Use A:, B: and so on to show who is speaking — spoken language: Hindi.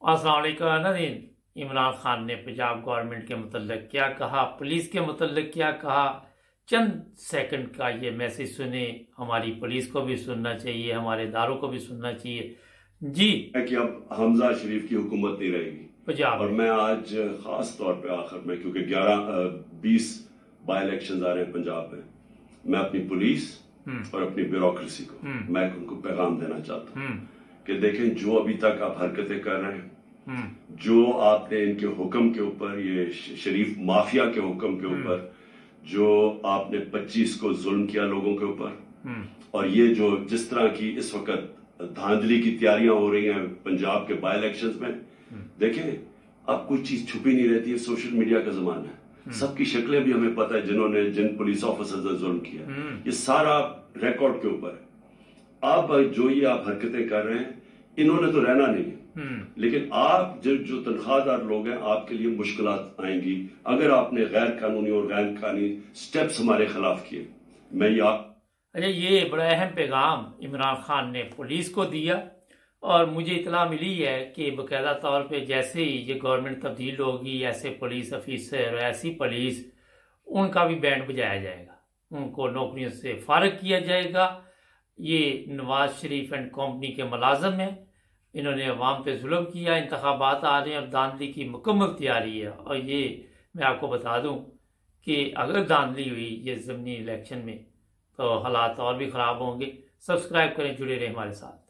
A: अस्सलाम वालेकुम नाज़रीन। इमरान खान ने पंजाब गवर्नमेंट के मुतल्लिक़ क्या कहा, पुलिस के मुतल्लिक़ क्या कहा, चंद सेकंड का ये मैसेज सुने। हमारी पुलिस को भी सुनना चाहिए, हमारे इदारों को भी सुनना चाहिए। जी
B: कि अब हमजा शरीफ की हुकूमत नहीं रहेगी
A: पंजाब
B: और मैं आज खास तौर पे आखिर में, क्योंकि 11-20 बाई इलेक्शन आ रहे हैं पंजाब में, मैं अपनी पुलिस और अपनी ब्यूरोक्रेसी को मैं उनको पैगाम देना चाहता हूँ कि देखें, जो अभी तक आप हरकतें कर रहे हैं, जो आपने इनके हुक्म के ऊपर, ये शरीफ माफिया के हुक्म के ऊपर जो आपने 25 को जुल्म किया लोगों के ऊपर, और ये जो जिस तरह की इस वक्त धांधली की तैयारियां हो रही हैं पंजाब के बाई इलेक्शंस में, देखें अब कोई चीज छुपी नहीं रहती है। सोशल मीडिया का जमाना है, सबकी शक्लें भी हमें पता है जिन्होंने, जिन पुलिस ऑफिसर्स ने जुल्म किया, ये सारा रिकॉर्ड के ऊपर है। अब जो ये आप हरकतें कर रहे हैं, इन्होंने तो रहना नहीं है, लेकिन आप जो तनख्वाहदार लोग हैं, आपके लिए मुश्किलात आएंगी अगर आपने गैर कानूनी और गैर कानूनी स्टेप्स हमारे खिलाफ किए। मैं
A: ये बड़ा अहम पैगाम इमरान खान ने पुलिस को दिया और मुझे इतला मिली है कि बाकायदा तौर पे जैसे ही ये गवर्नमेंट तब्दील होगी, ऐसे पुलिस अफिसर, ऐसी पुलिस, उनका भी बैंड बजाया जाएगा, उनको नौकरियों से फारिग किया जाएगा। ये नवाज शरीफ एंड कंपनी के मुलाजम हैं, इन्होंने अवाम पे जुल्म किया, इंतखाबात आ रहे हैं और धांधली की मुकम्मल तैयारी है। और ये मैं आपको बता दूं कि अगर धांधली हुई ये ज़मीनी इलेक्शन में तो हालात और भी ख़राब होंगे। सब्सक्राइब करें, जुड़े रहें हमारे साथ।